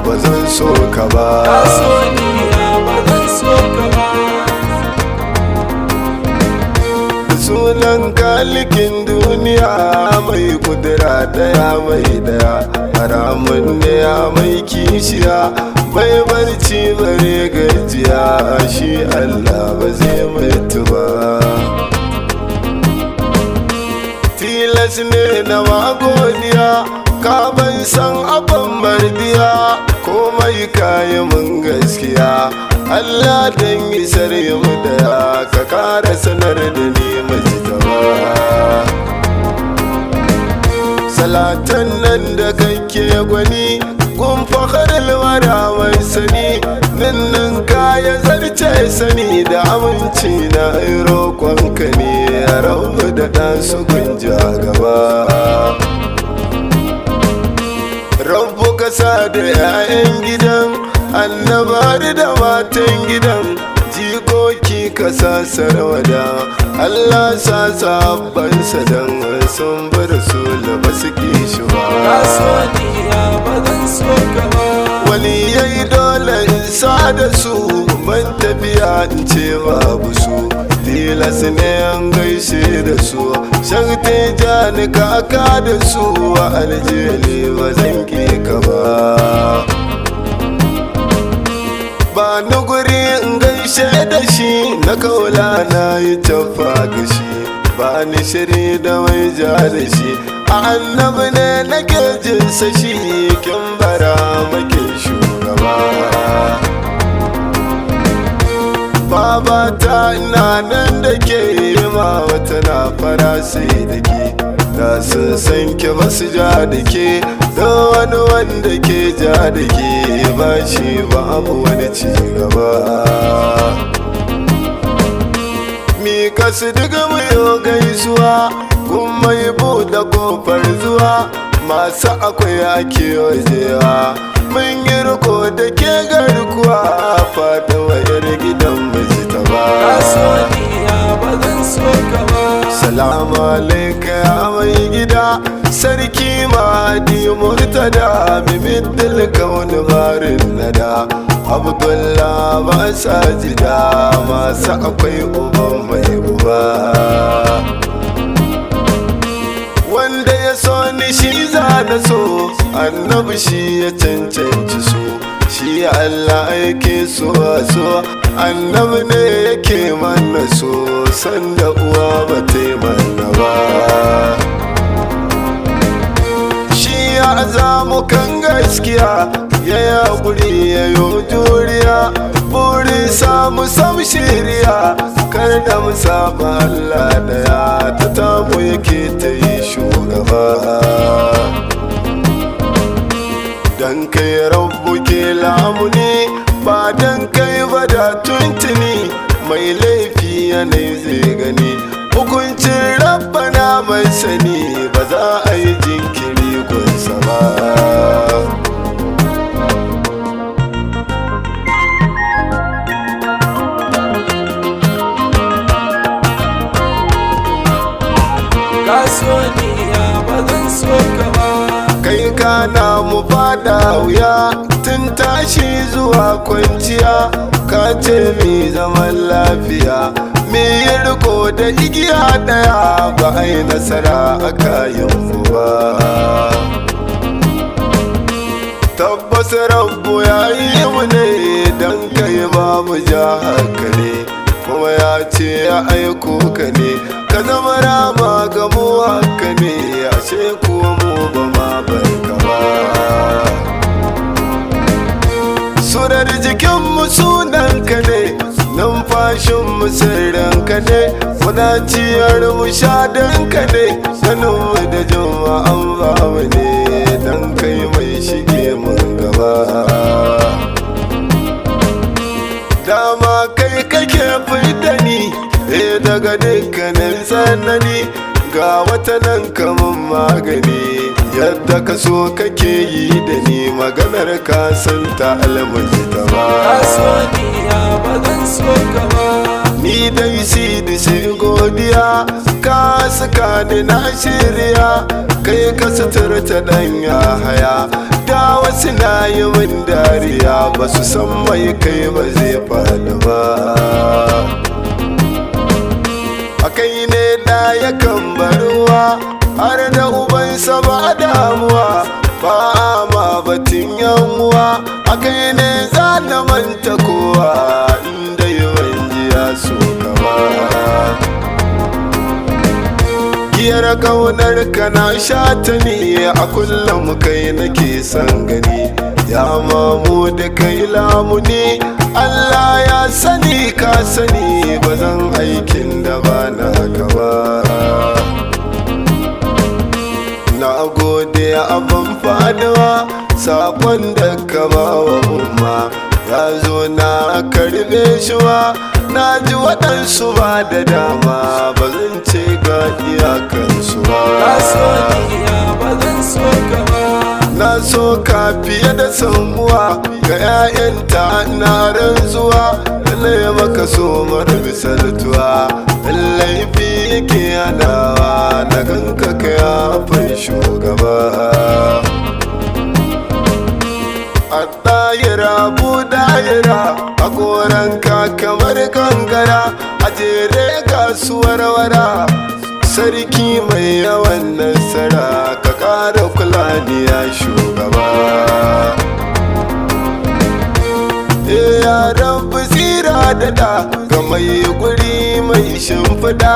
ba zan so ka ba. ka so ni ya ba zan so ka ba. Sunan kalikin duniya mai kudura daya mai daya, haramun ne ya mai kishiya, bai barci bare gajiya, shi Allah ba zai mutu ba. Tilas ne na magodiya, ka ban san abin mardiya, komai kayi mun gaskiya, Allah dan isar mu daya, ka kara sanar da ni majitaba. Salatan nan da kake gwani kun fakar alwara mai sani, nan kaya zarce sani da aminci na roƙonka ne, rabu da ɗan su kunja gaba. Rabbu kasa da 'ya'yan gidan annabar da matan gidan, jikoki kasa sarwada, Allah sa sabbansa dan sun bar su ba su kishi ba. ka so ni ya ba zan so ka ba. Waliyai dole in sa da su, man tafiya in ce babu su, tilas ne an gaishe da su, shakti jani kaka da su, a aljeli ba zan ki ka ba. Ba ni guri in gaishe da shi, na kaula na yi tafa gashi, ba ni shiri da mai ja da shi, a annabi ne nake jinsa shi, kin bara make shugaba. Babata ina nan da ke ma wata na fara sai da ke, da sun san ki ba su ja da ke, da wani wanda ke ja da ke ba shi babu wani ci gaba. Mi kasu daga mayo gaisuwa, kun mai buɗe kofar zuwa, masu akwai ake wajewa, mun yi riko da ke garkuwa, fata wayar gidan majita ba. ka so ni ya ba zan so ka ba. Salamu alaika ya mai gida, sarki mahadi murtada, mimiddil kauni barin nada, Abdullah ba sajida, masu akwai uban mai uba. Wanda ya so ni shi za na so, annabi shi ya cancanci so, shi Allah yake so a so, annabi ne yake mana so, sanda uwa ba ta yi mana ba. Shi ya zamu kan gaskiya, ya yi haƙuri ya yi juriya, burin samu sam shiriya, kar da mu saba Allah daya, ta tamu yake ta yi shugaba. Dan kai rabbu ke lamuni, ba dan kai ba da tuntuni, mai laifi yanayi zai gani, hukuncin rabbana mai sani, ba za a yi jinkiri gunsa ba. ka so ni ya ba zan so ka ba. Kai kana mu fada wuya, tun tashi zuwa kwanciya, ka ce mi zaman lafiya, mi yi riko da igiya daya, ba a yi nasara a kayan mu ba. Tabbas rabbu ya yi mu ne, don kai babu ja haka ne, kuma ya ce ya aiko ka ne, ka zama rama ga mu haka ne, ashe kuwa mu ba ma barka ba. Surar jikinmu sunanka ne, numfashinmu sirrinka ne, muna ciyar mu shadanka ne, saninmu da jama'an bamu ne, don kai mai shige mun gaba. Dama kai kake fidda ni daga dukkanin tsanani, ga wata nan kamun magani, yadda ka so kake yi da ni, maganar ka san ta almaji ta ba. ka so ni ya ba zan so ka ba. Ni dai sidi sai godiya, ka saka ni na shirya, kai ka suturta dan ya haya, dawo wasu na yi min dariya ba su san mai kai ba zai faɗi ba. Akai ne da yakan baruwa har da ubansa ba damuwa, ba ma batun yanwa. Akai ne za na manta kowa inda yawan jiya so gaba. Giyar ƙaunar ka na sha ta ne a kullum kai nake son gani, ya mamu da kai lamuni Allah ya sani ka sani ba zan aikin da ba na gaba. Na gode abin faduwa sakon da ka ba wa umma, ya zo na karbe shi wa. Na ji waɗansu ba da dama ba zan ce ga iyakansu ba. Ka so ni ya ba zan so ka ba. Na so ka fiye da samuwa ga 'ya'yanta na rantsuwa, lallai maka so mara misaltuwa. Laifi yake hanawa na ganka ka yafin shugaba. A ɗayira budayira a koranka kamar gangara, a jere kasuwar wara. Sarki mai yawan nasara ka ƙara kula ni ya shugaba. Yaran basira da da ga mai guri mai shimfiɗa,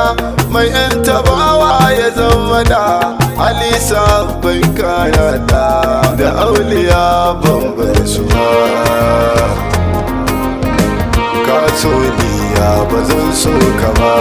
mai 'yan tabawa ya zama da alisa bai kaya da auliya bambar su ba. Ka so ni ya ba zan so ka ba.